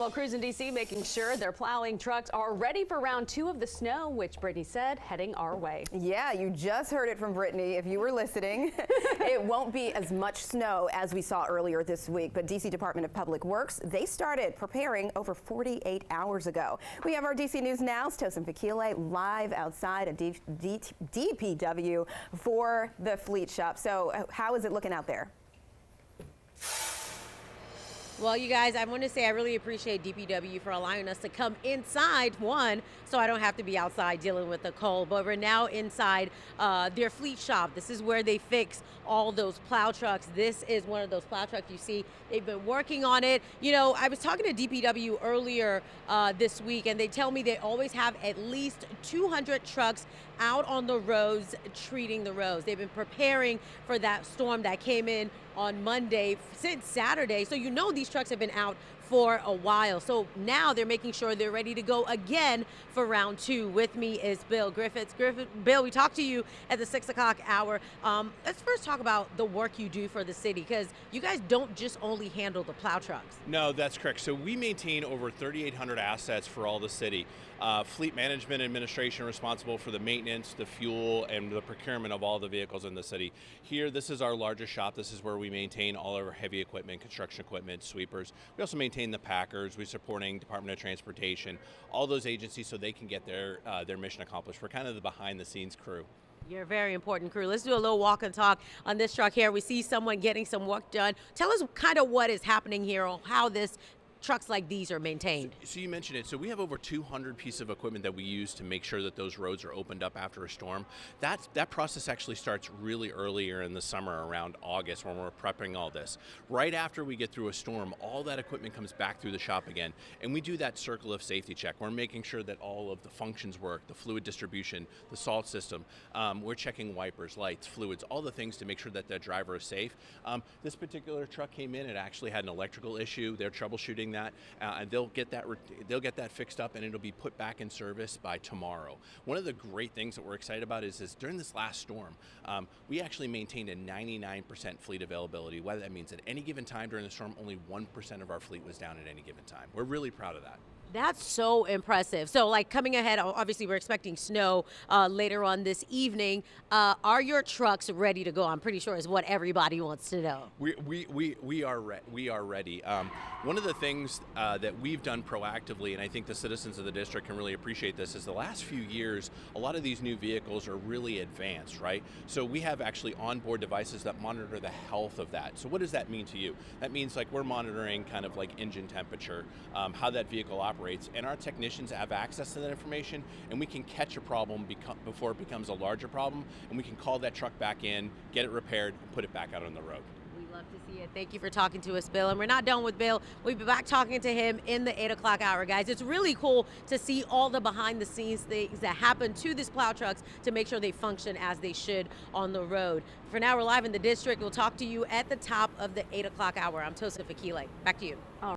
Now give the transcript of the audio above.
Well, crews in D.C. making sure their plowing trucks are ready for round 2 of the snow, which Brittany said heading our way. Yeah, you just heard it from Brittany if you were listening. It won't be as much snow as we saw earlier this week, but D.C. Department of Public Works, they started preparing over 48 hours ago. We have our D.C. News Now's Tosin Fakile live outside a DPW for the fleet shop. So how is it looking out there? Well, you guys, I want to say I really appreciate DPW for allowing us to come inside, one, so I don't have to be outside dealing with the cold, but we're now inside their fleet shop. This is where they fix all those plow trucks. This is one of those plow trucks you see. They've been working on it. You know, I was talking to DPW earlier this week, and they tell me they always have at least 200 trucks out on the roads treating the roads. They've been preparing for that storm that came in on Monday since Saturday. So you know these trucks have been out for a while. So now they're making sure they're ready to go again for round 2. With me is Bill Griffiths. Bill, we talked to you at the 6 o'clock hour. Let's first talk about the work you do for the city, because you guys don't just only handle the plow trucks. No, that's correct. So we maintain over 3,800 assets for all the city. Fleet management administration responsible for the maintenance, the fuel, and the procurement of all the vehicles in the city. Here, this is our largest shop. This is where we maintain all of our heavy equipment, construction equipment, sweepers. We also maintain the packers. We're supporting Department of Transportation, all those agencies, so they can get their mission accomplished. We're kind of the behind-the-scenes crew. You're a very important crew. Let's do a little walk and talk on this truck here. We see someone getting some work done. Tell us kind of what is happening here, or how this trucks like these are maintained. So you mentioned it. So we have over 200 pieces of equipment that we use to make sure that those roads are opened up after a storm. That process actually starts really earlier in the summer, around August, when we're prepping all this. Right after we get through a storm, all that equipment comes back through the shop again, and we do that circle of safety check. We're making sure that all of the functions work, the fluid distribution, the salt system. We're checking wipers, lights, fluids, all the things to make sure that the driver is safe. This particular truck came in, it actually had an electrical issue. They're troubleshooting that, and they'll get that fixed up, and it'll be put back in service by tomorrow. One of the great things that we're excited about is during this last storm, we actually maintained a 99% fleet availability. What that means, at any given time during the storm, only 1% of our fleet was down at any given time. We're really proud of that. That's so impressive. So, like, coming ahead, obviously we're expecting snow later on this evening. Are your trucks ready to go? I'm pretty sure is what everybody wants to know. We are ready. One of the things that we've done proactively, and I think the citizens of the district can really appreciate this, is the last few years, a lot of these new vehicles are really advanced, right? So we have actually onboard devices that monitor the health of that. So what does that mean to you? That means, like, we're monitoring kind of like engine temperature, how that vehicle operates. And our technicians have access to that information, and we can catch a problem before it becomes a larger problem, and we can call that truck back in, get it repaired, and put it back out on the road. We love to see it. Thank you for talking to us, Bill. And we're not done with Bill. We'll be back talking to him in the 8 o'clock hour, guys. It's really cool to see all the behind-the-scenes things that happen to these plow trucks to make sure they function as they should on the road. For now, we're live in the district. We'll talk to you at the top of the 8 o'clock hour. I'm Tosin Fakile. Back to you.